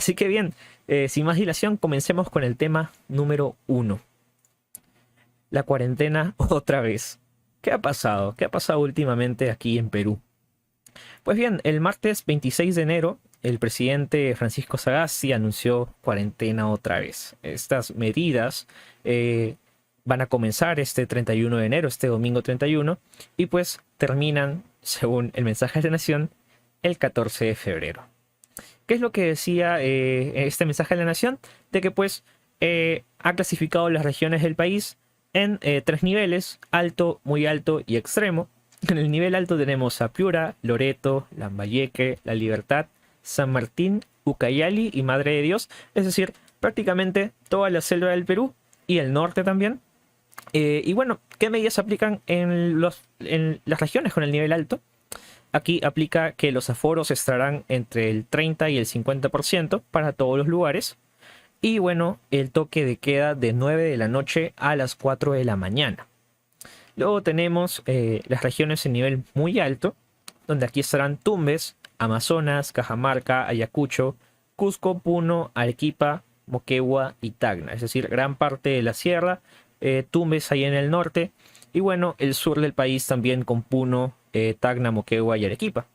Así que bien, sin más dilación, comencemos con el tema número uno. La cuarentena otra vez. ¿Qué ha pasado? ¿Qué ha pasado últimamente aquí en Perú? Pues bien, el martes 26 de enero, el presidente Francisco Sagasti anunció cuarentena otra vez. Estas medidas van a comenzar este 31 de enero, este domingo 31, y pues terminan, según el mensaje de la Nación, el 14 de febrero. ¿Qué es lo que decía este mensaje de la Nación? De que pues ha clasificado las regiones del país en tres niveles: alto, muy alto y extremo. En el nivel alto tenemos a Piura, Loreto, Lambayeque, La Libertad, San Martín, Ucayali y Madre de Dios. Es decir, prácticamente toda la selva del Perú y el norte también. Y bueno, ¿qué medidas aplican en las regiones con el nivel alto? Aquí aplica que los aforos estarán entre el 30 y el 50% para todos los lugares. Y bueno, el toque de queda de 9 de la noche a las 4 de la mañana. Luego tenemos las regiones en nivel muy alto, donde aquí estarán Tumbes, Amazonas, Cajamarca, Ayacucho, Cusco, Puno, Arequipa, Moquegua y Tacna. Es decir, gran parte de la sierra, Tumbes ahí en el norte, y bueno, el sur del país también con Puno, Tacna, Moquegua y Arequipa.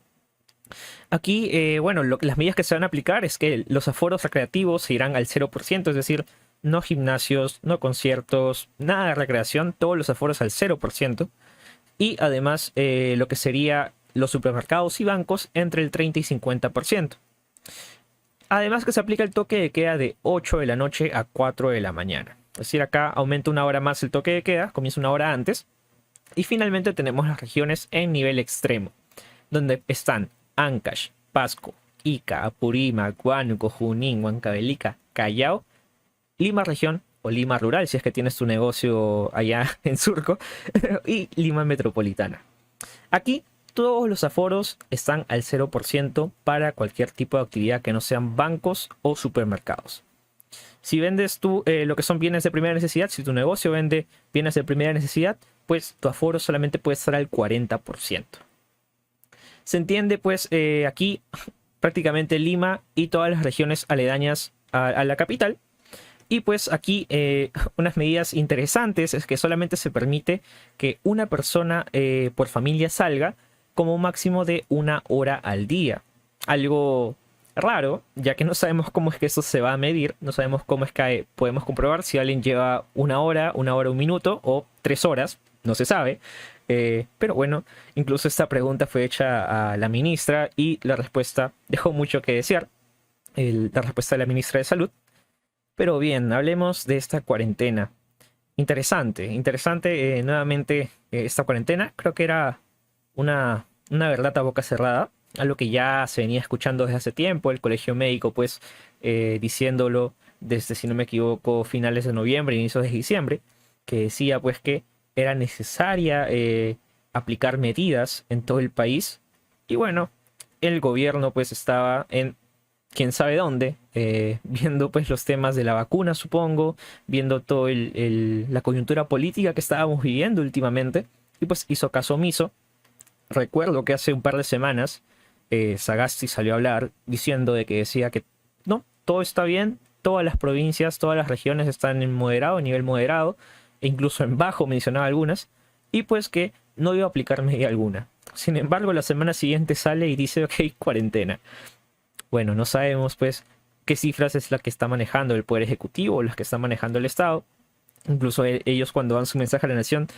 Aquí, bueno, las medidas que se van a aplicar es que los aforos recreativos se irán al 0%, es decir, no gimnasios, no conciertos, nada de recreación, todos los aforos al 0%. Y además lo que sería los supermercados y bancos entre el 30 y 50%. Además que se aplica el toque de queda de 8 de la noche a 4 de la mañana. Es decir, acá aumenta una hora más el toque de queda, comienza una hora antes. Y finalmente tenemos las regiones en nivel extremo, donde están Ancash, Pasco, Ica, Apurímac, Huánuco, Junín, Huancavelica, Callao, Lima región o Lima rural, si es que tienes tu negocio allá en Surco, y Lima metropolitana. Aquí todos los aforos están al 0% para cualquier tipo de actividad que no sean bancos o supermercados. Si vendes tú lo que son bienes de primera necesidad, si tu negocio vende bienes de primera necesidad, pues tu aforo solamente puede estar al 40%. Se entiende pues aquí prácticamente Lima y todas las regiones aledañas a la capital. Y pues aquí unas medidas interesantes es que solamente se permite que una persona por familia salga como un máximo de 1 hora al día. Algo raro, ya que no sabemos cómo es que eso se va a medir, no sabemos cómo es que podemos comprobar si alguien lleva 1 hora, 1 hora, 1 minuto o 3 horas, no se sabe. Pero bueno, incluso esta pregunta fue hecha a la ministra y la respuesta dejó mucho que desear. La respuesta de la ministra de Salud. Pero bien, hablemos de esta cuarentena. Interesante nuevamente esta cuarentena. Creo que era una verdad a boca cerrada, algo que ya se venía escuchando desde hace tiempo. El colegio médico pues diciéndolo desde, si no me equivoco, finales de noviembre, inicios de diciembre, que decía pues que era necesaria aplicar medidas en todo el país. Y bueno, el gobierno pues estaba en quién sabe dónde, viendo pues los temas de la vacuna, supongo, viendo todo la coyuntura política que estábamos viviendo últimamente, y pues hizo caso omiso. Recuerdo que hace un par de semanas Sagasti salió a hablar diciendo de que decía que no, todo está bien, todas las provincias, todas las regiones están en moderado, en nivel moderado, e incluso en bajo mencionaba algunas, y pues que no iba a aplicar medida alguna. Sin embargo, la semana siguiente sale y dice, ok, cuarentena. Bueno, no sabemos pues qué cifras es la que está manejando el Poder Ejecutivo o las que está manejando el Estado. Incluso ellos cuando dan su mensaje a la nación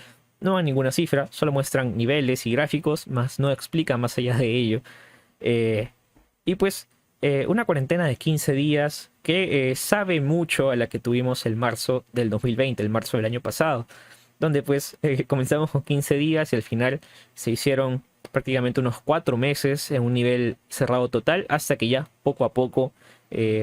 no dan ninguna cifra, solo muestran niveles y gráficos, más no explican más allá de ello. Y pues una cuarentena de 15 días que sabe mucho a la que tuvimos el marzo del 2020, el marzo del año pasado, donde pues comenzamos con 15 días y al final se hicieron prácticamente unos 4 meses en un nivel cerrado total, hasta que ya poco a poco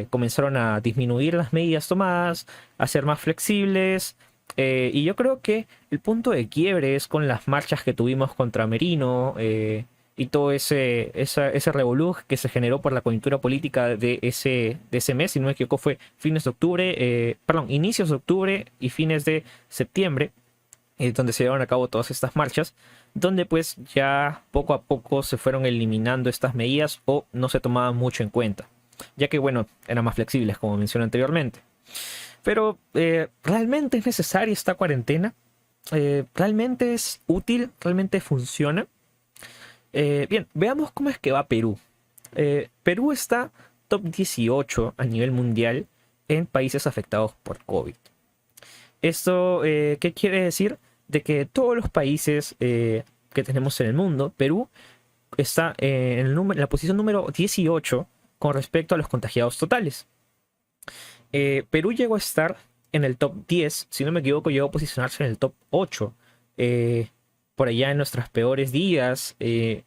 comenzaron a disminuir las medidas tomadas, a ser más flexibles. Y yo creo que el punto de quiebre es con las marchas que tuvimos contra Merino y todo ese revolú que se generó por la coyuntura política de ese mes. Si no me equivoco, fue fines de octubre, perdón, inicios de octubre y fines de septiembre, donde se llevaron a cabo todas estas marchas, donde pues ya poco a poco se fueron eliminando estas medidas o no se tomaban mucho en cuenta. ya que, bueno, eran más flexibles, como mencioné anteriormente. Pero, ¿realmente es necesaria esta cuarentena? ¿Realmente es útil? ¿Realmente funciona? Bien, veamos cómo es que va Perú. Perú está top 18 a nivel mundial en países afectados por COVID. ¿Esto qué quiere decir? De que todos los países que tenemos en el mundo, Perú está en la posición número 18 con respecto a los contagiados totales. Perú llegó a estar en el top 10, si no me equivoco, llegó a posicionarse en el top 8. Por allá en nuestros peores días,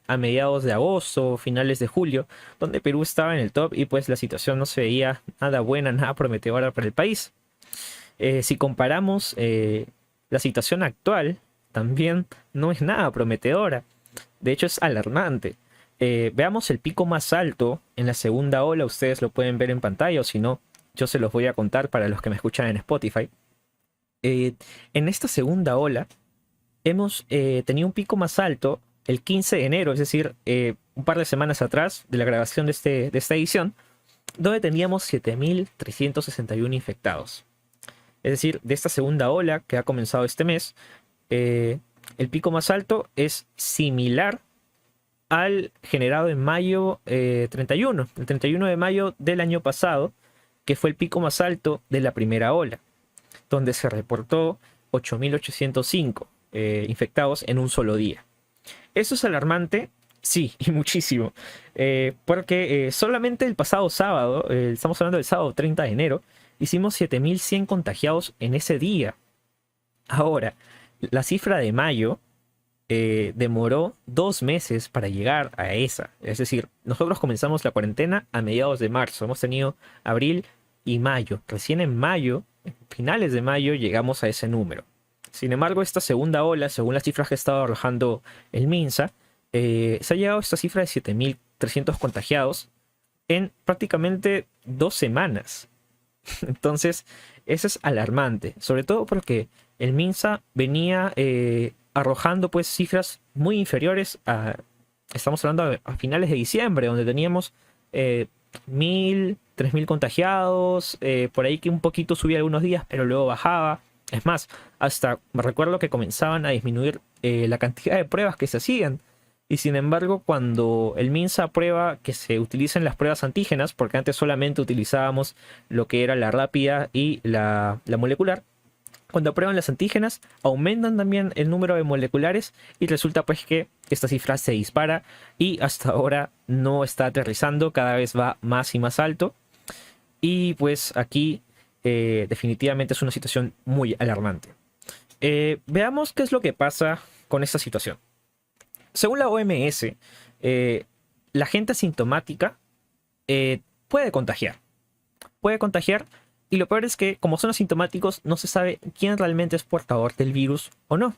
a mediados de agosto, finales de julio, donde Perú estaba en el top y pues la situación no se veía nada buena, nada prometedora para el país. Si comparamos la situación actual, también no es nada prometedora. De hecho, es alarmante. Veamos el pico más alto en la segunda ola. Ustedes lo pueden ver en pantalla, o si no, yo se los voy a contar para los que me escuchan en Spotify. En esta segunda ola, hemos tenido un pico más alto el 15 de enero, es decir, un par de semanas atrás de la grabación de esta edición, donde teníamos 7.361 infectados. Es decir, de esta segunda ola que ha comenzado este mes, el pico más alto es similar al generado en mayo 31, el 31 de mayo del año pasado, que fue el pico más alto de la primera ola, donde se reportó 8.805 infectados en un solo día. ¿Eso es alarmante? Sí, y muchísimo. Porque solamente el pasado sábado, estamos hablando del sábado 30 de enero, hicimos 7.100 contagiados en ese día. Ahora, la cifra de mayo demoró 2 meses para llegar a esa. Es decir, nosotros comenzamos la cuarentena a mediados de marzo. Hemos tenido abril y mayo. Recién en mayo, finales de mayo, llegamos a ese número. Sin embargo, esta segunda ola, según las cifras que estaba arrojando el MINSA, se ha llegado a esta cifra de 7.300 contagiados en prácticamente 2 semanas. Entonces, eso es alarmante, sobre todo porque el MINSA venía arrojando pues cifras muy inferiores estamos hablando a finales de diciembre, donde teníamos 1.000, 3.000 contagiados, por ahí que un poquito subía algunos días, pero luego bajaba. Es más, hasta me recuerdo que comenzaban a disminuir la cantidad de pruebas que se hacían. Y sin embargo, cuando el MINSA aprueba que se utilicen las pruebas antígenas, porque antes solamente utilizábamos lo que era la rápida y la molecular, cuando aprueban las antígenas, aumentan también el número de moleculares y resulta pues que esta cifra se dispara y hasta ahora no está aterrizando, cada vez va más y más alto. Y pues aquí definitivamente es una situación muy alarmante. Veamos qué es lo que pasa con esta situación. Según la OMS, la gente asintomática puede contagiar. Puede contagiar. Y lo peor es que, como son asintomáticos, no se sabe quién realmente es portador del virus o no.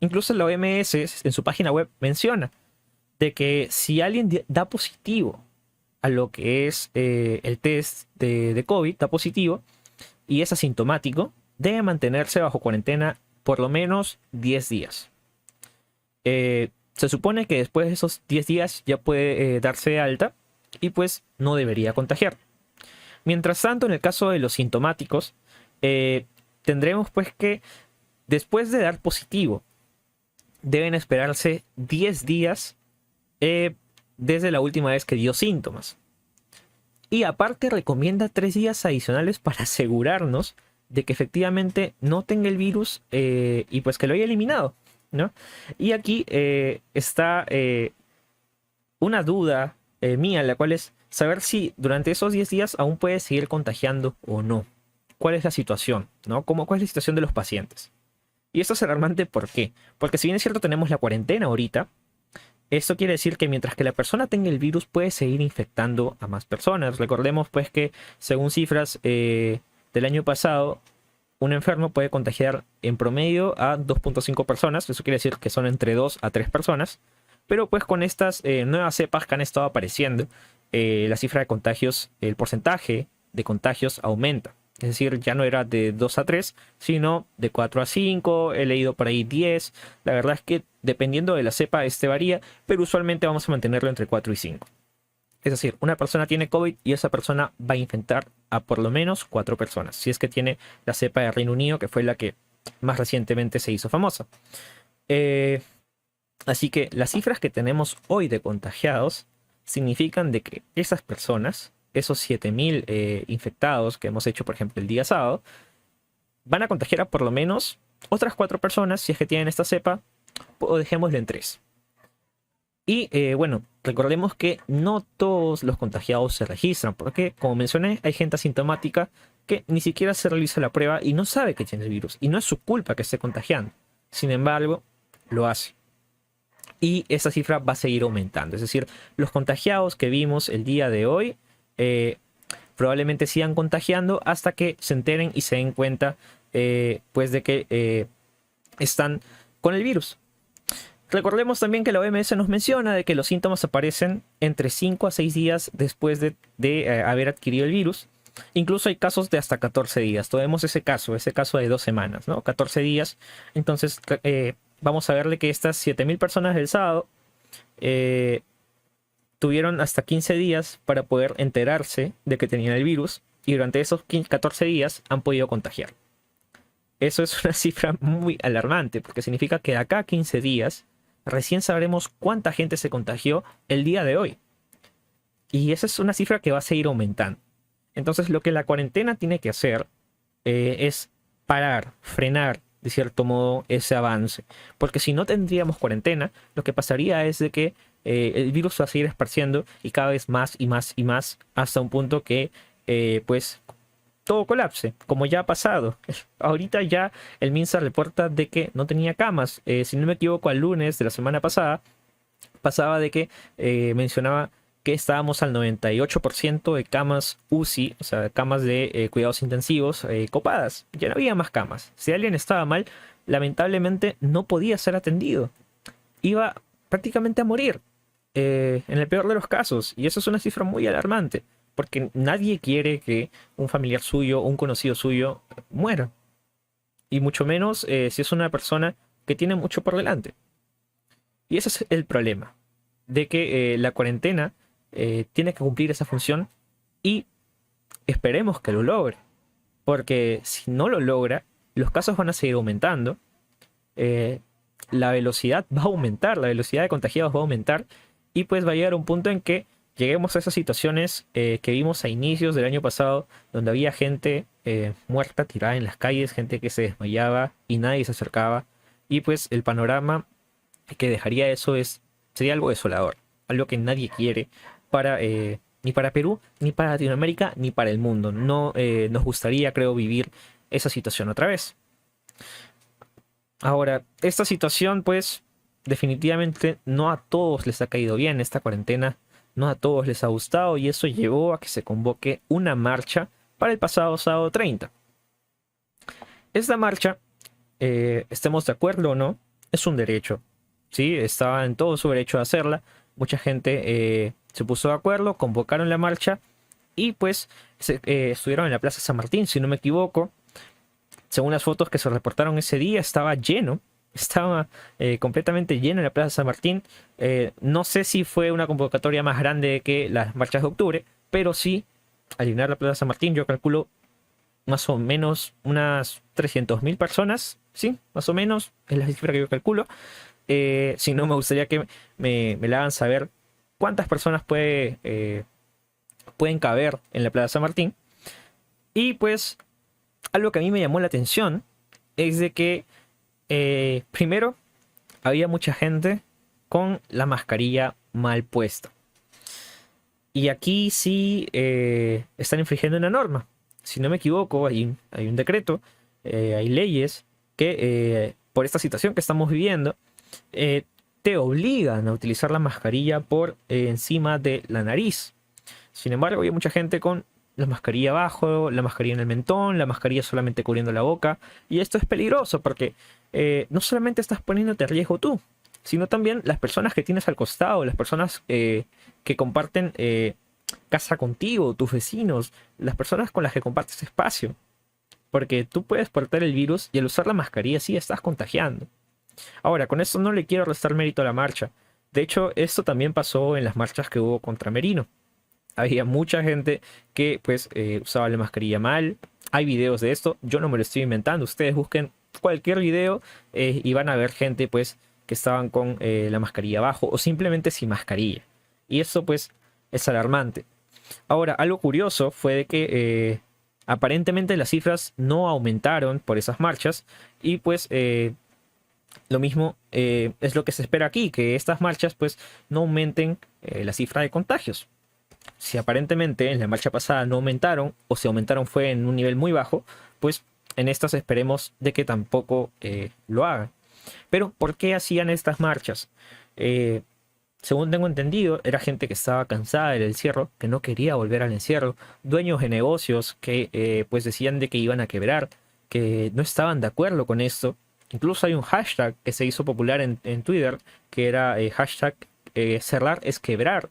Incluso la OMS en su página web menciona de que si alguien da positivo a lo que es el test de COVID, da positivo, y es asintomático, debe mantenerse bajo cuarentena por lo menos 10 días. Se supone que después de esos 10 días ya puede darse de alta y pues no debería contagiar. Mientras tanto, en el caso de los sintomáticos, tendremos pues que después de dar positivo, deben esperarse 10 días desde la última vez que dio síntomas. Y aparte recomienda 3 días adicionales para asegurarnos de que efectivamente no tenga el virus y pues que lo haya eliminado, ¿no? Y aquí está una duda mía, la cual es saber si durante esos 10 días aún puede seguir contagiando o no. ¿Cuál es la situación? ¿No? ¿Cuál es la situación de los pacientes? Y esto es alarmante, ¿por qué? Porque si bien es cierto tenemos la cuarentena ahorita, esto quiere decir que mientras que la persona tenga el virus puede seguir infectando a más personas. Recordemos pues que según cifras del año pasado, un enfermo puede contagiar en promedio a 2.5 personas. Eso quiere decir que son entre 2 a 3 personas. Pero pues con estas nuevas cepas que han estado apareciendo, la cifra de contagios, el porcentaje de contagios aumenta. Es decir, ya no era de 2 a 3, sino de 4 a 5. He leído por ahí 10. La verdad es que dependiendo de la cepa, varía, pero usualmente vamos a mantenerlo entre 4 y 5. Es decir, una persona tiene COVID y esa persona va a infectar a por lo menos 4 personas. Si es que tiene la cepa de Reino Unido, que fue la que más recientemente se hizo famosa. Así que las cifras que tenemos hoy de contagiados significan de que esas personas, esos 7000 infectados que hemos hecho, por ejemplo, el día sábado, van a contagiar a por lo menos otras 4 personas si es que tienen esta cepa, o dejémoslo en 3. Y bueno, recordemos que no todos los contagiados se registran, porque como mencioné, hay gente asintomática que ni siquiera se realiza la prueba y no sabe que tiene el virus, y no es su culpa que esté contagiando. Sin embargo, lo hace. Y esa cifra va a seguir aumentando. Es decir, los contagiados que vimos el día de hoy probablemente sigan contagiando hasta que se enteren y se den cuenta pues de que están con el virus. Recordemos también que la OMS nos menciona de que los síntomas aparecen entre 5 a 6 días después de haber adquirido el virus. Incluso hay casos de hasta 14 días. Tomemos ese caso de 2 semanas, ¿no? 14 días. Entonces vamos a verle que estas 7000 personas del sábado tuvieron hasta 15 días para poder enterarse de que tenían el virus, y durante esos 14 días han podido contagiar. Eso es una cifra muy alarmante, porque significa que de acá a 15 días recién sabremos cuánta gente se contagió el día de hoy. Y esa es una cifra que va a seguir aumentando. Entonces lo que la cuarentena tiene que hacer es parar, frenar de cierto modo ese avance. Porque si no tendríamos cuarentena, lo que pasaría es de que el virus va a seguir esparciendo y cada vez más y más y más, hasta un punto que pues todo colapse, como ya ha pasado. Ahorita ya el MINSA reporta de que no tenía camas. Si no me equivoco, al lunes de la semana pasada pasaba de que mencionaba que estábamos al 98% de camas UCI, o sea, camas de cuidados intensivos copadas. Ya no había más camas. Si alguien estaba mal, lamentablemente no podía ser atendido. Iba prácticamente a morir, en el peor de los casos. Y eso es una cifra muy alarmante, porque nadie quiere que un familiar suyo, un conocido suyo, muera. Y mucho menos si es una persona que tiene mucho por delante. Y ese es el problema, de que la cuarentena tiene que cumplir esa función, y esperemos que lo logre. Porque si no lo logra, los casos van a seguir aumentando. La velocidad va a aumentar, la velocidad de contagiados va a aumentar. Y pues va a llegar un punto en que lleguemos a esas situaciones que vimos a inicios del año pasado, donde había gente muerta, tirada en las calles, gente que se desmayaba y nadie se acercaba. Y pues el panorama que dejaría eso sería algo desolador, algo que nadie quiere ni para Perú, ni para Latinoamérica, ni para el mundo. No nos gustaría, creo, vivir esa situación otra vez. Ahora, esta situación pues definitivamente no a todos les ha caído bien esta cuarentena. No a todos les ha gustado, y eso llevó a que se convoque una marcha para el pasado sábado 30. Esta marcha, estemos de acuerdo o no, es un derecho. ¿Sí? Estaba en todo su derecho de hacerla. Mucha gente se puso de acuerdo, convocaron la marcha y pues estuvieron en la Plaza San Martín, si no me equivoco. Según las fotos que se reportaron ese día, estaba lleno. Estaba completamente lleno en la Plaza San Martín. No sé si fue una convocatoria más grande que las marchas de octubre, pero sí, al llenar la Plaza San Martín, yo calculo más o menos unas 300.000 personas. Sí, más o menos, es la cifra que yo calculo. Si no, me gustaría que me la hagan saber cuántas personas pueden caber en la Plaza San Martín. Y pues, algo que a mí me llamó la atención es de que primero, había mucha gente con la mascarilla mal puesta. Y aquí sí están infringiendo una norma. Si no me equivoco, hay un decreto, hay leyes que por esta situación que estamos viviendo, te obligan a utilizar la mascarilla por encima de la nariz. Sin embargo, hay mucha gente con la mascarilla abajo, la mascarilla en el mentón, la mascarilla solamente cubriendo la boca. Y esto es peligroso porque no solamente estás poniéndote en riesgo tú, sino también las personas que tienes al costado, las personas que comparten casa contigo, tus vecinos, las personas con las que compartes espacio. Porque tú puedes portar el virus y al usar la mascarilla sí estás contagiando. Ahora, con esto no le quiero restar mérito a la marcha. De hecho, esto también pasó en las marchas que hubo contra Merino. Había mucha gente que pues usaba la mascarilla mal. Hay videos de esto, yo no me lo estoy inventando. Ustedes busquen cualquier video y van a ver gente pues que estaban con la mascarilla abajo o simplemente sin mascarilla. Y eso pues es alarmante. Ahora, algo curioso fue de que aparentemente las cifras no aumentaron por esas marchas y pues lo mismo es lo que se espera aquí, que estas marchas pues no aumenten la cifra de contagios. Si aparentemente en la marcha pasada no aumentaron o si aumentaron fue en un nivel muy bajo, pues en estas esperemos de que tampoco lo hagan. Pero ¿por qué hacían estas marchas? Eh, Según tengo entendido, era gente que estaba cansada del encierro, que no quería volver al encierro, dueños de negocios que pues decían de que iban a quebrar, que no estaban de acuerdo con esto. Incluso hay un hashtag que se hizo popular en Twitter, que era hashtag cerrar es quebrar.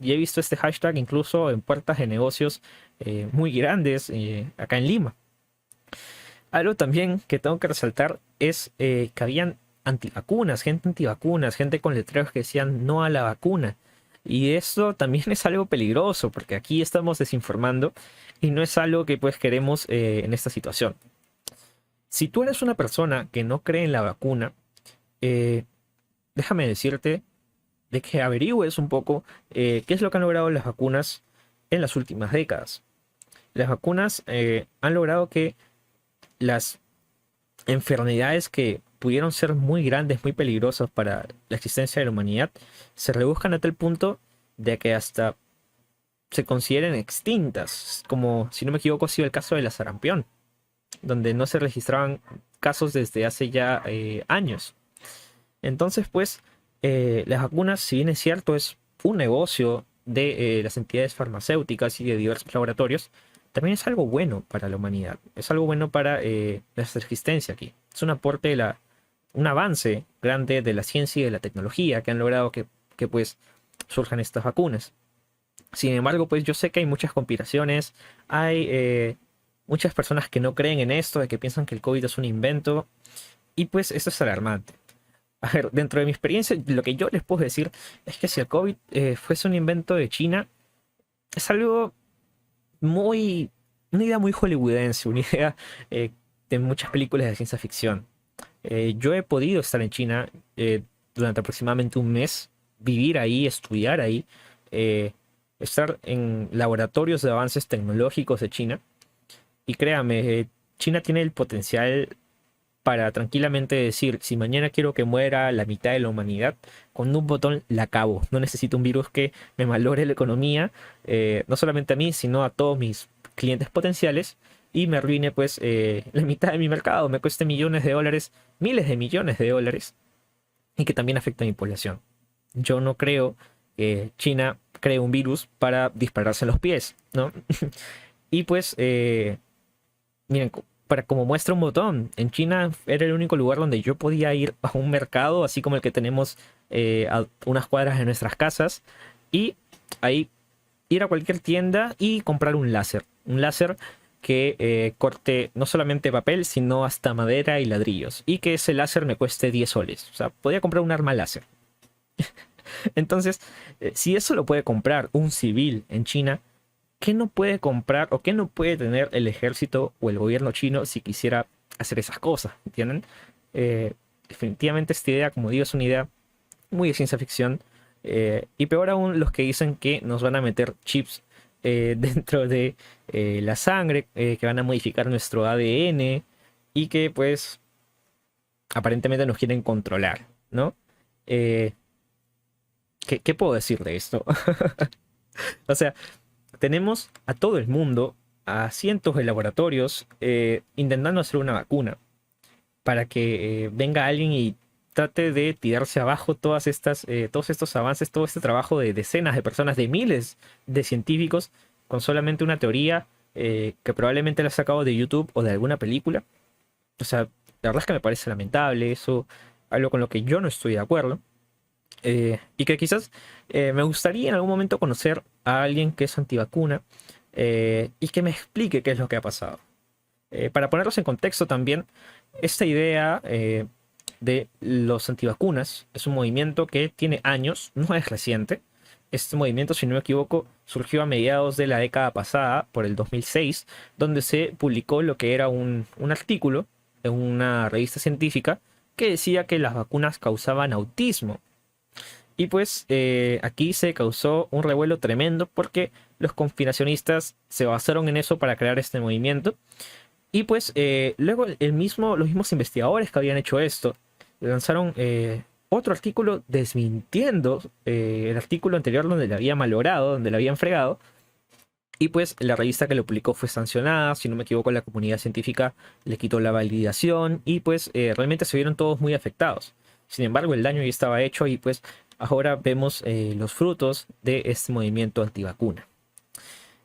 Y he visto este hashtag incluso en puertas de negocios muy grandes acá en Lima. Algo también que tengo que resaltar es que habían antivacunas, gente con letreros que decían no a la vacuna. Y esto también es algo peligroso porque aquí estamos desinformando y no es algo que pues queremos en esta situación. Si tú eres una persona que no cree en la vacuna, eh, déjame decirte de que averigües un poco qué es lo que han logrado las vacunas en las últimas décadas. Las vacunas han logrado que las enfermedades que pudieron ser muy grandes, muy peligrosas para la existencia de la humanidad, se reduzcan a tal punto de que hasta se consideren extintas, como si no me equivoco ha sido el caso de la sarampión, donde no se registraban casos desde hace ya años. Entonces, pues, las vacunas, si bien es cierto, es un negocio de las entidades farmacéuticas y de diversos laboratorios, también es algo bueno para la humanidad. Es algo bueno para nuestra existencia aquí. Es un aporte un avance grande de la ciencia y de la tecnología que han logrado que pues surjan estas vacunas. Sin embargo, pues yo sé que hay muchas conspiraciones, hay muchas personas que no creen en esto, de que piensan que el COVID es un invento, y pues esto es alarmante. A ver, dentro de mi experiencia, lo que yo les puedo decir es que si el COVID fuese un invento de China, es algo muy, una idea muy hollywoodense, una idea de muchas películas de ciencia ficción. Yo he podido estar en China durante aproximadamente un mes, vivir ahí, estudiar ahí, eh, estar en laboratorios de avances tecnológicos de China. Y créame, China tiene el potencial para tranquilamente decir, si mañana quiero que muera la mitad de la humanidad, con un botón la acabo. No necesito un virus que me malogre la economía, no solamente a mí, sino a todos mis clientes potenciales y me arruine pues la mitad de mi mercado, me cueste millones de dólares, miles de millones de dólares y que también afecta a mi población. Yo no creo que China cree un virus para dispararse en los pies, ¿no? Y pues, miren, para como muestra un botón, en China era el único lugar donde yo podía ir a un mercado, así como el que tenemos a unas cuadras de nuestras casas, y ahí ir a cualquier tienda y comprar un láser. Un láser que corte no solamente papel, sino hasta madera y ladrillos. Y que ese láser me cueste 10 soles. O sea, podía comprar un arma láser. Entonces, si eso lo puede comprar un civil en China, ¿qué no puede comprar o qué no puede tener el ejército o el gobierno chino si quisiera hacer esas cosas? ¿Entienden? Definitivamente esta idea, como digo, es una idea muy de ciencia ficción. Y peor aún los que dicen que nos van a meter chips dentro de la sangre, que van a modificar nuestro ADN y que pues aparentemente nos quieren controlar, ¿no? Eh, ¿Qué puedo decir de esto? O sea, tenemos a todo el mundo, a cientos de laboratorios, intentando hacer una vacuna para que venga alguien y trate de tirarse abajo todos estos avances, todo este trabajo de decenas de personas, de miles de científicos, con solamente una teoría que probablemente la ha sacado de YouTube o de alguna película. O sea, la verdad es que me parece lamentable eso, algo con lo que yo no estoy de acuerdo. Y que quizás me gustaría en algún momento conocer a alguien que es antivacuna y que me explique qué es lo que ha pasado. Para ponerlos en contexto también, esta idea de los antivacunas es un movimiento que tiene años, no es reciente. Este movimiento, si no me equivoco, surgió a mediados de la década pasada, por el 2006, donde se publicó lo que era un artículo en una revista científica que decía que las vacunas causaban autismo. Y pues aquí se causó un revuelo tremendo porque los conspiracionistas se basaron en eso para crear este movimiento. Y pues luego los mismos investigadores que habían hecho esto lanzaron otro artículo desmintiendo el artículo anterior donde le había malogrado, donde le habían fregado. Y pues la revista que lo publicó fue sancionada, si no me equivoco la comunidad científica le quitó la validación y pues realmente se vieron todos muy afectados. Sin embargo el daño ya estaba hecho y pues ahora vemos los frutos de este movimiento antivacuna.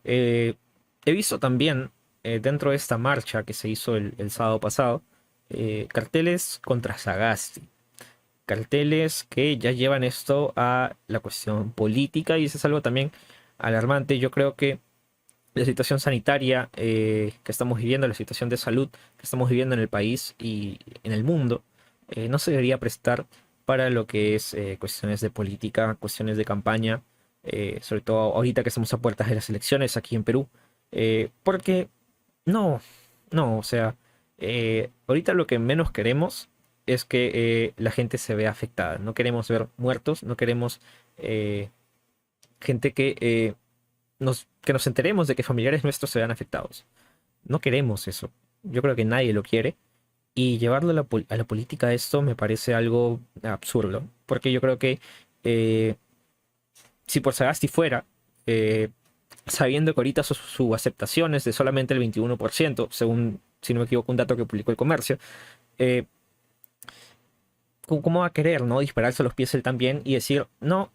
He visto también dentro de esta marcha que se hizo el sábado pasado carteles contra Sagasti. Carteles que ya llevan esto a la cuestión política y eso es algo también alarmante. Yo creo que la situación sanitaria que estamos viviendo, la situación de salud que estamos viviendo en el país y en el mundo, no se debería prestar para lo que es cuestiones de política, cuestiones de campaña, sobre todo ahorita que estamos a puertas de las elecciones aquí en Perú, porque no, no, o sea, ahorita lo que menos queremos es que la gente se vea afectada. No queremos ver muertos, no queremos eh, gente que nos enteremos de que familiares nuestros se vean afectados. No queremos eso. Yo creo que nadie lo quiere. Y llevarlo a a la política esto me parece algo absurdo. Porque yo creo que eh, si por Sagasti fuera, eh, sabiendo que ahorita su aceptación es de solamente el 21%, según, si no me equivoco, un dato que publicó el comercio, eh, ¿cómo va a querer, no? Dispararse a los pies él también y decir, no,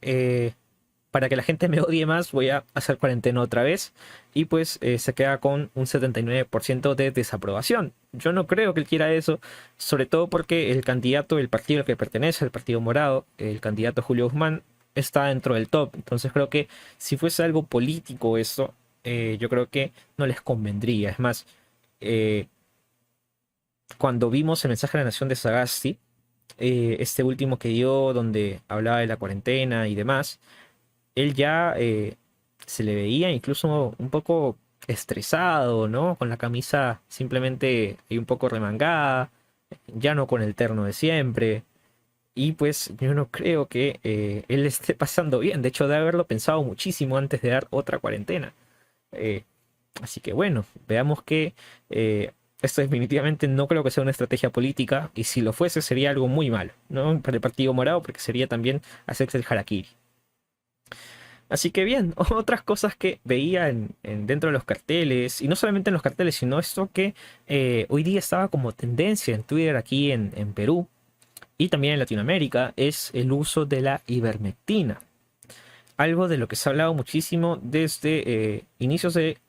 para que la gente me odie más, voy a hacer cuarentena otra vez. Y pues se queda con un 79% de desaprobación. Yo no creo que él quiera eso, sobre todo porque el candidato del partido al que pertenece, el Partido Morado, el candidato Julio Guzmán, está dentro del top. Entonces creo que si fuese algo político eso, yo creo que no les convendría. Es más, eh, cuando vimos el mensaje de la Nación de Sagasti, este último que dio donde hablaba de la cuarentena y demás, él ya se le veía incluso un poco estresado, ¿no? Con la camisa simplemente ahí un poco remangada, ya no con el terno de siempre. Y pues yo no creo que él esté pasando bien. De hecho, de haberlo pensado muchísimo antes de dar otra cuarentena. Eh, Así que bueno, veamos que esto definitivamente no creo que sea una estrategia política. Y si lo fuese, sería algo muy malo, ¿no? Para el Partido Morado, porque sería también hacerse el harakiri. Así que bien, otras cosas que veía dentro de los carteles, y no solamente en los carteles, sino esto que hoy día estaba como tendencia en Twitter aquí en Perú y también en Latinoamérica, es el uso de la ivermectina. Algo de lo que se ha hablado muchísimo desde inicios del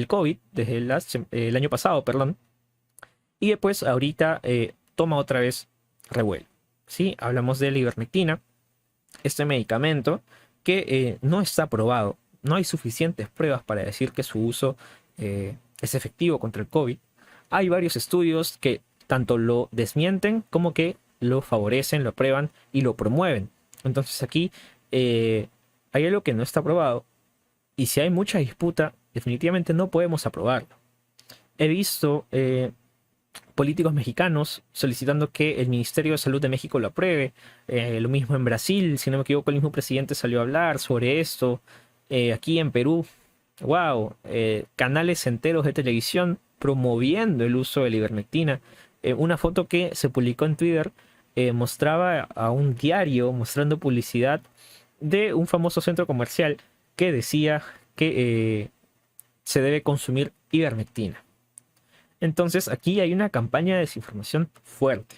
COVID, desde el año pasado, perdón, y después ahorita toma otra vez revuelo. ¿Sí? Hablamos de la ivermectina, este medicamento que no está probado. No hay suficientes pruebas para decir que su uso es efectivo contra el COVID. Hay varios estudios que tanto lo desmienten como que lo favorecen, lo aprueban y lo promueven. Entonces aquí hay algo que no está probado y si hay mucha disputa, definitivamente no podemos aprobarlo. He visto políticos mexicanos solicitando que el Ministerio de Salud de México lo apruebe. Lo mismo en Brasil, si no me equivoco, el mismo presidente salió a hablar sobre esto. Aquí en Perú, wow, canales enteros de televisión promoviendo el uso de la ivermectina. Una foto que se publicó en Twitter mostraba a un diario mostrando publicidad de un famoso centro comercial que decía que se debe consumir ivermectina. Entonces aquí hay una campaña de desinformación fuerte.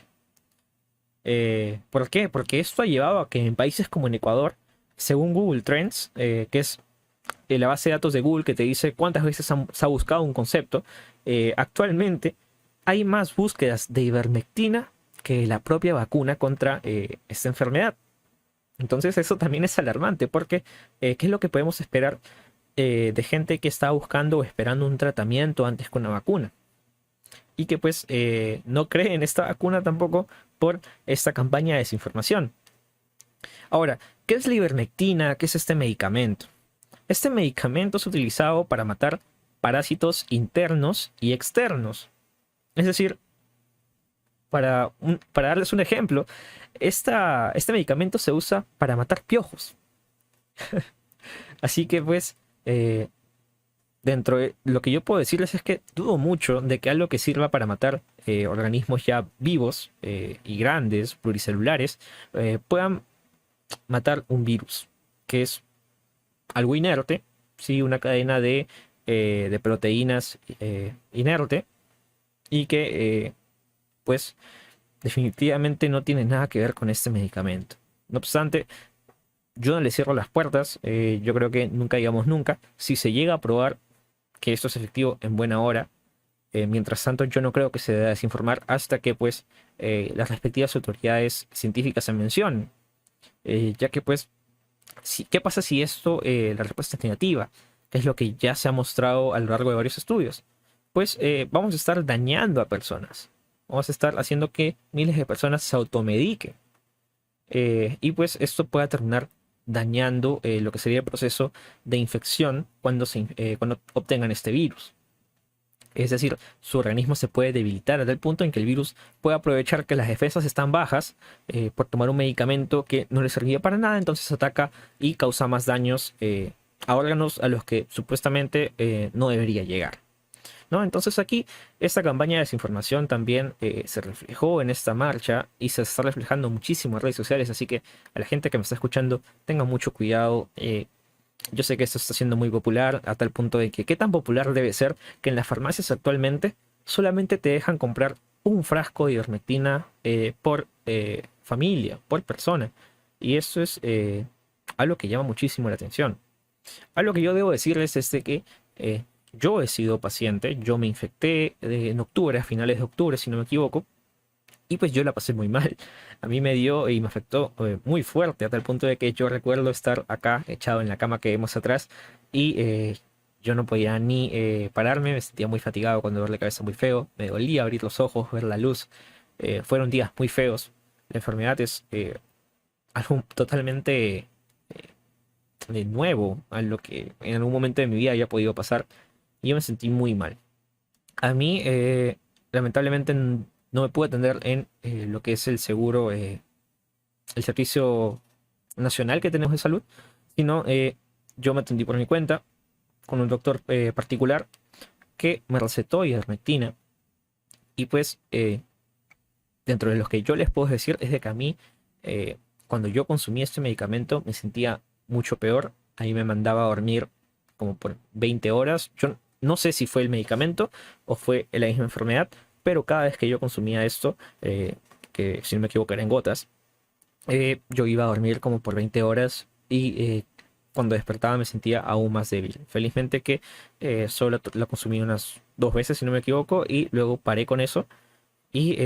¿Por qué? Porque esto ha llevado a que en países como en Ecuador, según Google Trends, que es la base de datos de Google que te dice cuántas veces se ha buscado un concepto, actualmente hay más búsquedas de ivermectina que la propia vacuna contra esta enfermedad. Entonces eso también es alarmante porque ¿qué es lo que podemos esperar de gente que está buscando o esperando un tratamiento antes que una vacuna? Y que pues no cree en esta vacuna tampoco por esta campaña de desinformación. Ahora, ¿Qué es la ivermectina? ¿Qué es este medicamento? Este medicamento es utilizado para matar parásitos internos y externos. Es decir, para darles un ejemplo, este medicamento se usa para matar piojos. Así que pues, dentro de lo que yo puedo decirles es que dudo mucho de que algo que sirva para matar organismos ya vivos y grandes, pluricelulares, puedan matar un virus, que es algo inerte, ¿sí? Una cadena de proteínas inerte y que pues definitivamente no tiene nada que ver con este medicamento. No obstante, yo no le cierro las puertas, yo creo que nunca digamos nunca. Si se llega a probar que esto es efectivo en buena hora, mientras tanto yo no creo que se deba desinformar hasta que pues las respectivas autoridades científicas se mencionen. Ya que pues, ¿qué pasa si esto, la respuesta es negativa? Que es lo que ya se ha mostrado a lo largo de varios estudios. Pues vamos a estar dañando a personas. Vamos a estar haciendo que miles de personas se automediquen. Y pues esto pueda terminar dañando lo que sería el proceso de infección cuando obtengan este virus. Es decir, su organismo se puede debilitar a tal punto en que el virus puede aprovechar que las defensas están bajas por tomar un medicamento que no le servía para nada, entonces ataca y causa más daños a órganos a los que supuestamente no debería llegar, ¿no? Entonces aquí esta campaña de desinformación también se reflejó en esta marcha y se está reflejando muchísimo en redes sociales, así que a la gente que me está escuchando tenga mucho cuidado. Yo sé que esto está siendo muy popular a tal punto de que qué tan popular debe ser que en las farmacias actualmente solamente te dejan comprar un frasco de ivermectina por familia, por persona. Y eso es algo que llama muchísimo la atención. Algo que yo debo decirles es de que yo he sido paciente, yo me infecté en octubre, a finales de octubre si no me equivoco, y pues yo la pasé muy mal. A mí me dio y me afectó muy fuerte, a tal punto de que yo recuerdo estar acá echado en la cama que vemos atrás y yo no podía ni pararme, me sentía muy fatigado con dolor de cabeza muy feo, me dolía abrir los ojos, ver la luz. Fueron días muy feos. La enfermedad es algo totalmente de nuevo a lo que en algún momento de mi vida había podido pasar y yo me sentí muy mal. A mí, lamentablemente, no me pude atender en lo que es el seguro, el servicio nacional que tenemos de salud, sino yo me atendí por mi cuenta con un doctor particular que me recetó ivermectina. Y pues, dentro de lo que yo les puedo decir es de que a mí, cuando yo consumí este medicamento, me sentía mucho peor. Ahí me mandaba a dormir como por 20 horas. Yo no sé si fue el medicamento o fue la misma enfermedad, pero cada vez que yo consumía esto, que si no me equivoco era en gotas, yo iba a dormir como por 20 horas y cuando despertaba me sentía aún más débil. Felizmente que solo la consumí unas 2 veces, si no me equivoco, y luego paré con eso. Y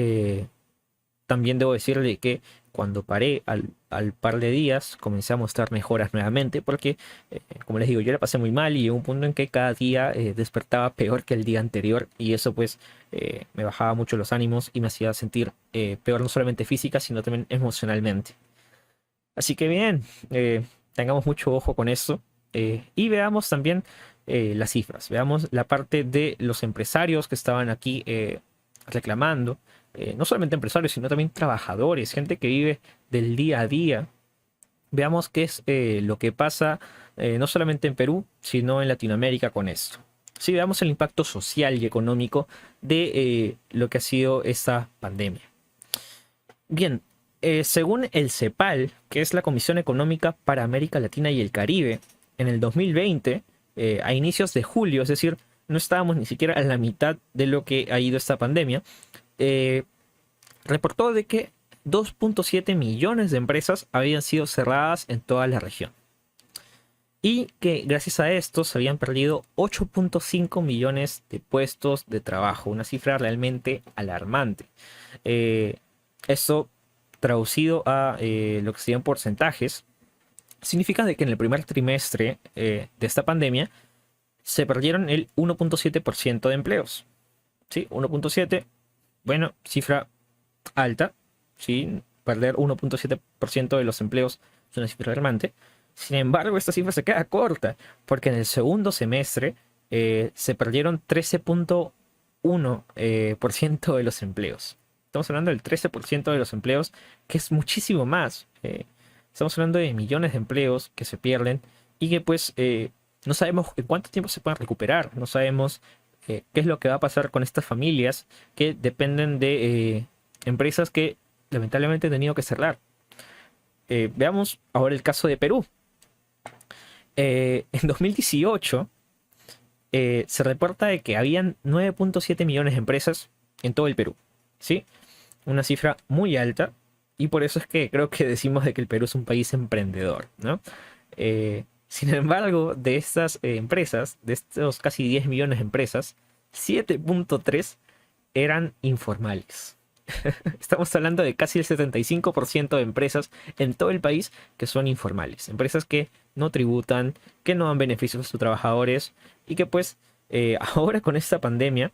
también debo decirle que cuando paré al par de días comencé a mostrar mejoras nuevamente porque, como les digo, yo la pasé muy mal y llegó un punto en que cada día despertaba peor que el día anterior y eso pues me bajaba mucho los ánimos y me hacía sentir peor no solamente física sino también emocionalmente. Así que bien, tengamos mucho ojo con eso y veamos también las cifras, veamos la parte de los empresarios que estaban aquí reclamando, no solamente empresarios, sino también trabajadores, gente que vive del día a día. Veamos qué es lo que pasa no solamente en Perú, sino en Latinoamérica con esto. Sí, veamos el impacto social y económico de lo que ha sido esta pandemia. Bien, según el CEPAL, que es la Comisión Económica para América Latina y el Caribe, en el 2020, a inicios de julio, es decir, no estábamos ni siquiera a la mitad de lo que ha ido esta pandemia, reportó de que 2.7 millones de empresas habían sido cerradas en toda la región. Y que gracias a esto se habían perdido 8.5 millones de puestos de trabajo. Una cifra realmente alarmante. Esto traducido a lo que serían porcentajes, significa de que en el primer trimestre de esta pandemia se perdieron el 1.7% de empleos. ¿Sí? 1.7, bueno, cifra alta, ¿sí? perder 1.7% de los empleos es una cifra alarmante. Sin embargo, esta cifra se queda corta, porque en el segundo semestre se perdieron 13.1% de los empleos. Estamos hablando del 13% de los empleos, que es muchísimo más. Estamos hablando de millones de empleos que se pierden y que pues no sabemos en cuánto tiempo se pueden recuperar. No sabemos qué es lo que va a pasar con estas familias que dependen de empresas que lamentablemente han tenido que cerrar. Veamos ahora el caso de Perú. En 2018 se reporta de que habían 9.7 millones de empresas en todo el Perú, ¿sí? Una cifra muy alta, y por eso es que creo que decimos de que el Perú es un país emprendedor, ¿no? Sin embargo, de estas empresas, de estos casi 10 millones de empresas, 7.3 eran informales. Estamos hablando de casi el 75% de empresas en todo el país que son informales. Empresas que no tributan, que no dan beneficios a sus trabajadores y que pues ahora con esta pandemia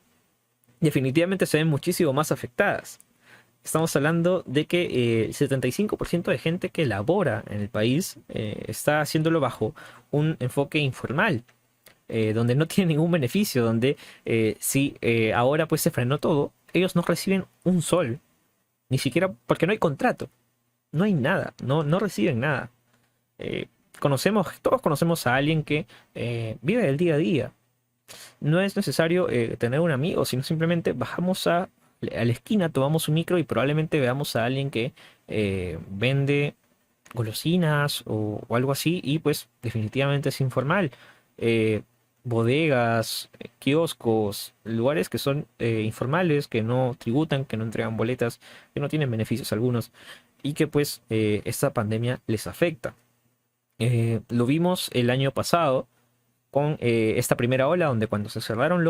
definitivamente se ven muchísimo más afectadas. Estamos hablando de que el 75% de gente que labora en el país está haciéndolo bajo un enfoque informal, donde no tiene ningún beneficio, donde si ahora pues se frenó todo, ellos no reciben un sol, ni siquiera porque no hay contrato, no hay nada, no reciben nada. Todos conocemos a alguien que vive del día a día. No es necesario tener un amigo, sino simplemente bajamos a la esquina, tomamos un micro y probablemente veamos a alguien que vende golosinas o algo así, y pues definitivamente es informal. Bodegas, kioscos, lugares que son informales, que no tributan, que no entregan boletas, que no tienen beneficios algunos, y que pues esta pandemia les afecta. Lo vimos el año pasado con esta primera ola, donde cuando se cerraron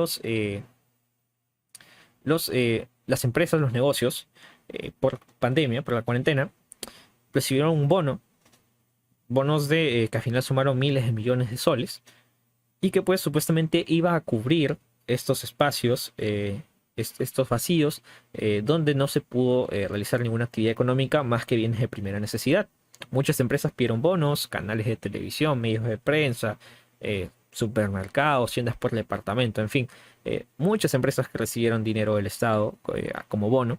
las empresas, los negocios, por pandemia, por la cuarentena, recibieron un bonos que al final sumaron miles de millones de soles, y que pues supuestamente iba a cubrir estos espacios, estos vacíos, donde no se pudo realizar ninguna actividad económica más que bienes de primera necesidad. Muchas empresas pidieron bonos, canales de televisión, medios de prensa, supermercados, tiendas por departamento, en fin, muchas empresas que recibieron dinero del Estado como bono,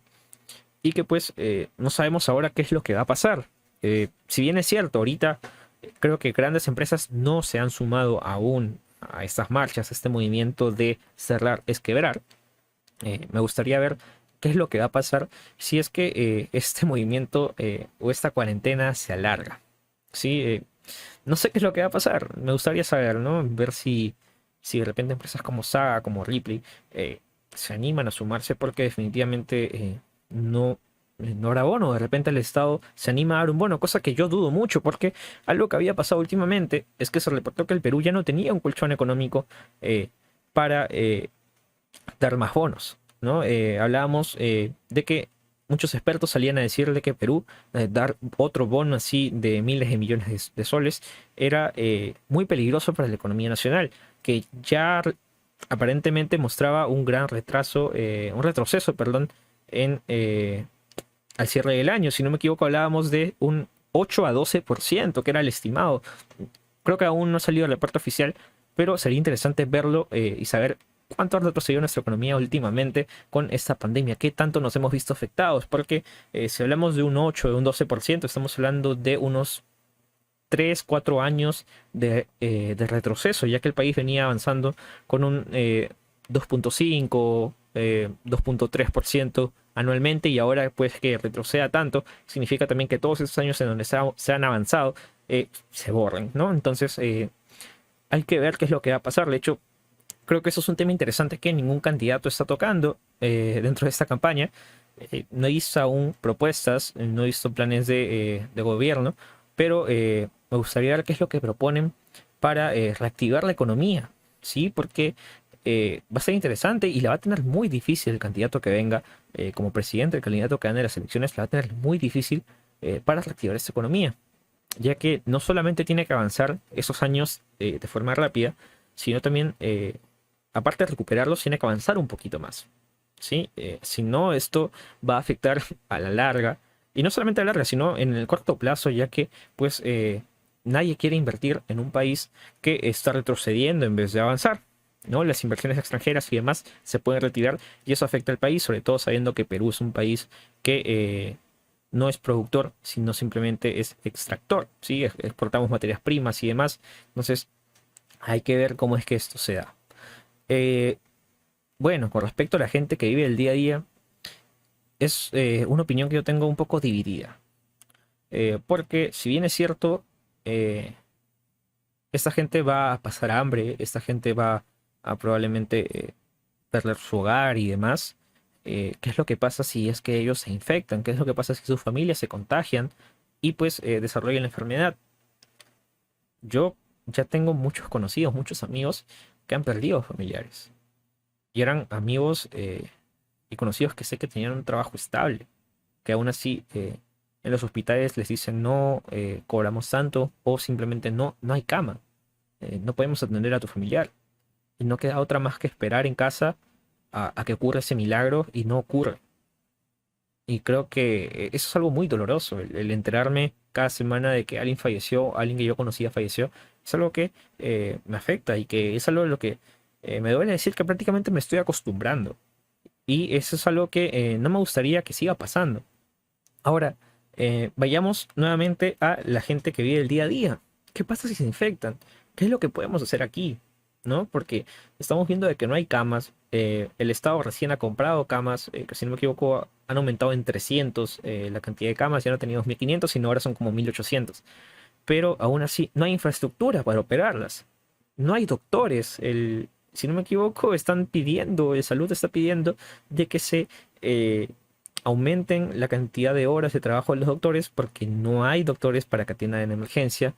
y que pues no sabemos ahora qué es lo que va a pasar. Si bien es cierto, ahorita creo que grandes empresas no se han sumado aún a estas marchas, a este movimiento de cerrar es quebrar. Me gustaría ver qué es lo que va a pasar si es que este movimiento o esta cuarentena se alarga. ¿Sí? No sé qué es lo que va a pasar. Me gustaría saber, ¿no? Ver si de repente empresas como Saga, como Ripley, se animan a sumarse, porque definitivamente no habrá bono. De repente el Estado se anima a dar un bono, cosa que yo dudo mucho, porque algo que había pasado últimamente es que se reportó que el Perú ya no tenía un colchón económico para dar más bonos, ¿no? Hablábamos de que muchos expertos salían a decirle que Perú dar otro bono así de miles de millones de soles era muy peligroso para la economía nacional, que ya aparentemente mostraba un gran un retroceso, perdón, en al cierre del año. Si no me equivoco, hablábamos de un 8 a 12%, que era el estimado. Creo que aún no ha salido el reporte oficial, pero sería interesante verlo y saber cuánto ha retrocedido nuestra economía últimamente con esta pandemia, qué tanto nos hemos visto afectados, porque si hablamos de un 8, de un 12%, estamos hablando de unos 3, 4 años de retroceso, ya que el país venía avanzando con un 2.5, 2.3% anualmente, y ahora pues que retroceda tanto, significa también que todos esos años en donde se han avanzado se borren, ¿no? Entonces hay que ver qué es lo que va a pasar. De hecho, creo que eso es un tema interesante que ningún candidato está tocando dentro de esta campaña. No he visto aún propuestas, no he visto planes de gobierno, pero me gustaría ver qué es lo que proponen para reactivar la economía, ¿sí? Porque va a ser interesante y la va a tener muy difícil el candidato que venga como presidente, el candidato que gane las elecciones, la va a tener muy difícil para reactivar esta economía, ya que no solamente tiene que avanzar esos años de forma rápida, sino también, aparte de recuperarlos, tiene que avanzar un poquito más, ¿sí? Si no, esto va a afectar a la larga Y no solamente a larga, sino en el corto plazo, ya que pues nadie quiere invertir en un país que está retrocediendo en vez de avanzar. ¿No? Las inversiones extranjeras y demás se pueden retirar y eso afecta al país, sobre todo sabiendo que Perú es un país que no es productor, sino simplemente es extractor, ¿sí? Exportamos materias primas y demás. Entonces hay que ver cómo es que esto se da. Eh, bueno, con respecto a la gente que vive el día a día, es una opinión que yo tengo un poco dividida. Porque si bien es cierto, eh, esta gente va a pasar hambre, esta gente va a probablemente perder su hogar y demás. ¿Qué es lo que pasa si es que ellos se infectan? ¿Qué es lo que pasa si sus familias se contagian y pues desarrollan la enfermedad? Yo ya tengo muchos conocidos, muchos amigos que han perdido familiares. Y eran amigos y conocidos que sé que tenían un trabajo estable, que aún así en los hospitales les dicen no cobramos tanto o simplemente no, no hay cama, no podemos atender a tu familiar. Y no queda otra más que esperar en casa a que ocurra ese milagro y no ocurre. Y creo que eso es algo muy doloroso, el enterarme cada semana de que alguien falleció, alguien que yo conocía falleció, es algo que me afecta y que es algo de lo que me duele decir que prácticamente me estoy acostumbrando. Y eso es algo que no me gustaría que siga pasando. Ahora, vayamos nuevamente a la gente que vive el día a día. ¿Qué pasa si se infectan? ¿Qué es lo que podemos hacer aquí? ¿No? Porque estamos viendo de que no hay camas. El Estado recién ha comprado camas, que si no me equivoco han aumentado en 300 la cantidad de camas. Ya no teníamos 1500, sino ahora son como 1800. Pero aún así no hay infraestructura para operarlas. No hay doctores. Si no me equivoco, están pidiendo, el salud está pidiendo de que se aumenten la cantidad de horas de trabajo de los doctores porque no hay doctores para que atiendan en emergencia,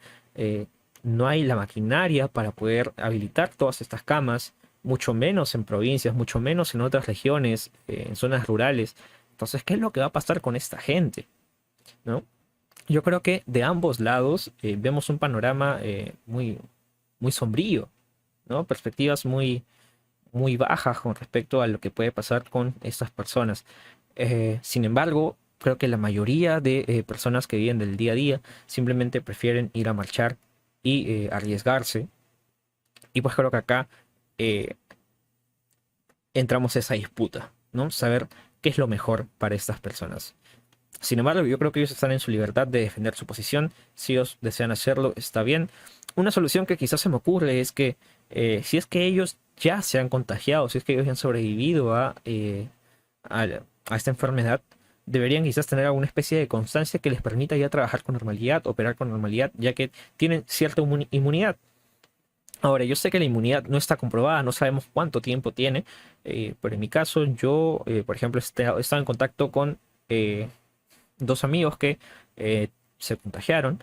no hay la maquinaria para poder habilitar todas estas camas, mucho menos en provincias, mucho menos en otras regiones, en zonas rurales. Entonces, ¿qué es lo que va a pasar con esta gente? ¿No? Yo creo que de ambos lados vemos un panorama muy, muy sombrío, ¿no? Perspectivas muy, muy bajas con respecto a lo que puede pasar con estas personas. Sin embargo, creo que la mayoría de personas que viven del día a día simplemente prefieren ir a marchar y arriesgarse. Y pues creo que acá eh, entramos a esa disputa, ¿no? Saber qué es lo mejor para estas personas. Sin embargo, yo creo que ellos están en su libertad de defender su posición. Si ellos desean hacerlo, está bien. Una solución que quizás se me ocurre es que si es que ellos ya se han contagiado, si es que ellos ya han sobrevivido a, a esta enfermedad, deberían quizás tener alguna especie de constancia que les permita ya trabajar con normalidad, operar con normalidad, ya que tienen cierta inmunidad. Ahora, yo sé que la inmunidad no está comprobada, no sabemos cuánto tiempo tiene, pero en mi caso, yo, por ejemplo, he estado en contacto con dos amigos que se contagiaron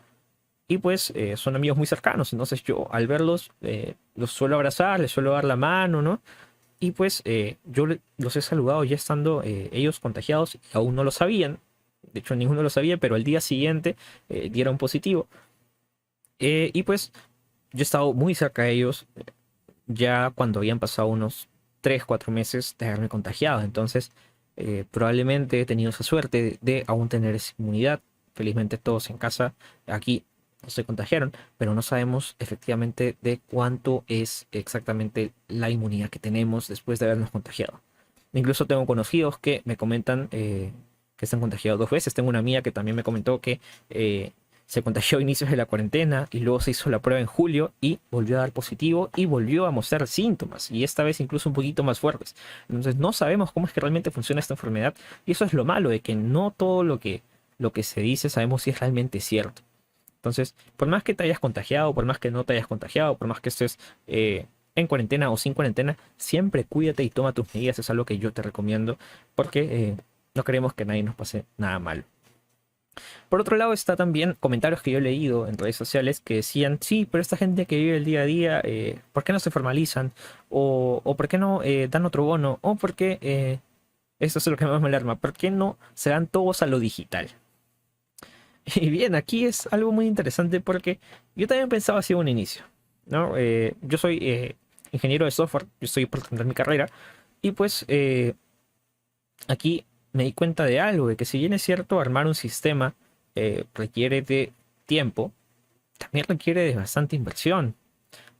y pues son amigos muy cercanos. Entonces yo al verlos los suelo abrazar, les suelo dar la mano, ¿no? Y pues los he saludado ya estando ellos contagiados y aún no lo sabían. De hecho ninguno lo sabía, pero al día siguiente dieron positivo. Y pues yo he estado muy cerca de ellos ya cuando habían pasado unos 3 4 meses de haberme contagiado. Entonces, probablemente he tenido esa suerte de aún tener esa inmunidad. Felizmente todos en casa aquí no se contagiaron, pero no sabemos efectivamente de cuánto es exactamente la inmunidad que tenemos después de habernos contagiado. Incluso tengo conocidos que me comentan que se han contagiado 2 veces. Tengo una amiga que también me comentó que se contagió a inicios de la cuarentena y luego se hizo la prueba en julio y volvió a dar positivo y volvió a mostrar síntomas y esta vez incluso un poquito más fuertes. Entonces no sabemos cómo es que realmente funciona esta enfermedad y eso es lo malo de que no todo lo que se dice sabemos si es realmente cierto. Entonces, por más que te hayas contagiado, por más que no te hayas contagiado, por más que estés en cuarentena o sin cuarentena, siempre cuídate y toma tus medidas. Es algo que yo te recomiendo porque no queremos que a nadie nos pase nada malo. Por otro lado está también comentarios que yo he leído en redes sociales que decían, sí, pero esta gente que vive el día a día, ¿por qué no se formalizan? O ¿por qué no dan otro bono? O ¿por qué, esto es lo que más me alarma, ¿por qué no se dan todos a lo digital? Y bien, aquí es algo muy interesante porque yo también pensaba así en un inicio, ¿no? Yo soy ingeniero de software, yo estoy por terminar mi carrera y pues aquí me di cuenta de algo, de que si bien es cierto armar un sistema requiere de tiempo, también requiere de bastante inversión.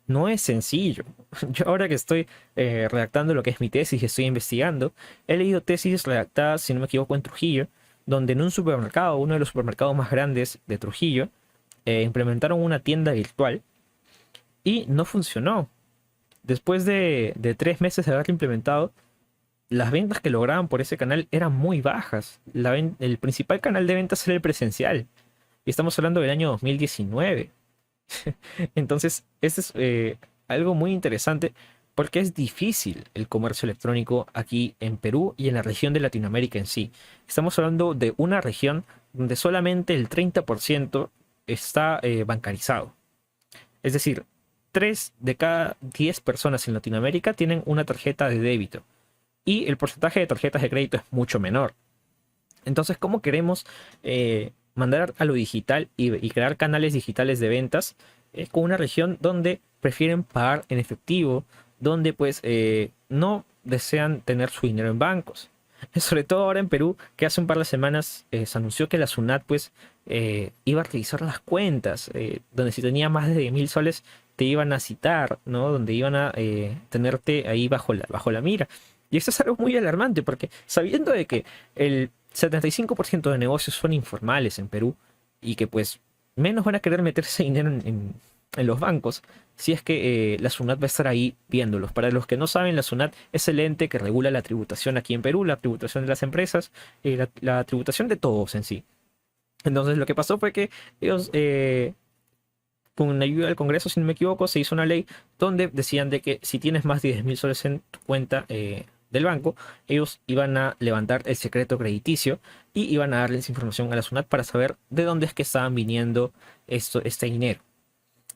No es sencillo. Yo ahora que estoy redactando lo que es mi tesis y estoy investigando, he leído tesis redactadas, si no me equivoco, en Trujillo, donde en un supermercado, uno de los supermercados más grandes de Trujillo, implementaron una tienda virtual y no funcionó. Después de 3 meses de haberlo implementado, las ventas que lograban por ese canal eran muy bajas. El principal canal de ventas era el presencial. Y estamos hablando del año 2019. Entonces, este es algo muy interesante porque es difícil el comercio electrónico aquí en Perú y en la región de Latinoamérica en sí. Estamos hablando de una región donde solamente el 30% está bancarizado. Es decir, 3 de cada 10 personas en Latinoamérica tienen una tarjeta de débito y el porcentaje de tarjetas de crédito es mucho menor. Entonces, ¿cómo queremos mandar a lo digital y crear canales digitales de ventas con una región donde prefieren pagar en efectivo, donde pues no desean tener su dinero en bancos? Sobre todo ahora en Perú, que hace un par de semanas se anunció que la SUNAT pues iba a revisar las cuentas, donde si tenía más de 10.000 soles te iban a citar, ¿no? Donde iban a tenerte ahí bajo la mira. Y esto es algo muy alarmante porque sabiendo de que el 75% de negocios son informales en Perú y que pues menos van a querer meterse dinero en los bancos si es que la SUNAT va a estar ahí viéndolos. Para los que no saben, la SUNAT es el ente que regula la tributación aquí en Perú, la tributación de las empresas, la tributación de todos en sí. Entonces lo que pasó fue que ellos, con ayuda del Congreso, si no me equivoco, se hizo una ley donde decían de que si tienes más de 10.000 soles en tu cuenta del banco, ellos iban a levantar el secreto crediticio y iban a darles información a la SUNAT para saber de dónde es que estaban viniendo este dinero.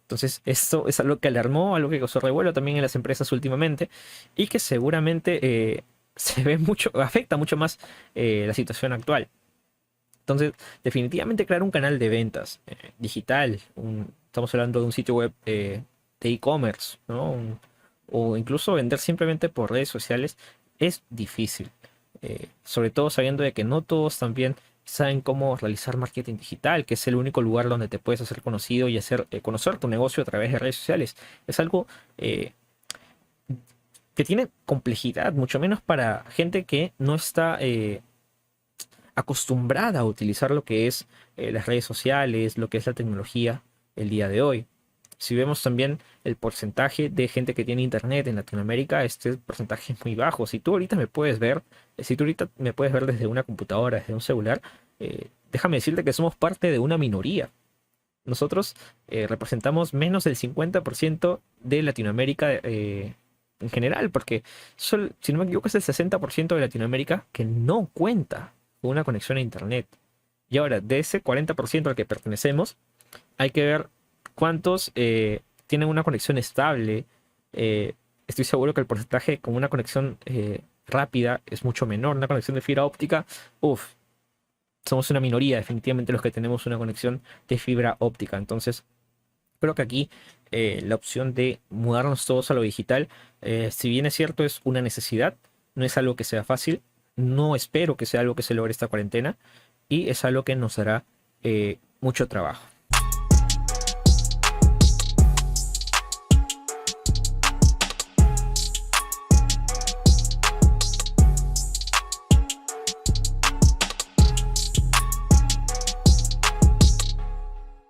Entonces, esto es algo que alarmó, algo que causó revuelo también en las empresas últimamente y que seguramente se ve mucho, afecta mucho más la situación actual. Entonces, definitivamente crear un canal de ventas digital, estamos hablando de un sitio web de e-commerce, ¿no? O incluso vender simplemente por redes sociales es difícil. Sobre todo sabiendo de que no todos también saben cómo realizar marketing digital, que es el único lugar donde te puedes hacer conocido y hacer conocer tu negocio a través de redes sociales. Es algo que tiene complejidad, mucho menos para gente que no está acostumbrada a utilizar lo que es las redes sociales, lo que es la tecnología el día de hoy. Si vemos también el porcentaje de gente que tiene internet en Latinoamérica, este porcentaje es muy bajo. Si tú ahorita me puedes ver, si tú ahorita me puedes ver desde una computadora, desde un celular, déjame decirte que somos parte de una minoría. Nosotros representamos menos del 50% de Latinoamérica en general, porque si no me equivoco es el 60% de Latinoamérica que no cuenta con una conexión a internet. Y ahora, de ese 40% al que pertenecemos, hay que ver cuántos tienen una conexión estable. Estoy seguro que el porcentaje con una conexión rápida es mucho menor. Una conexión de fibra óptica, uff, somos una minoría definitivamente los que tenemos una conexión de fibra óptica. Entonces, creo que aquí la opción de mudarnos todos a lo digital, si bien es cierto, es una necesidad, no es algo que sea fácil. No espero que sea algo que se logre esta cuarentena y es algo que nos dará mucho trabajo.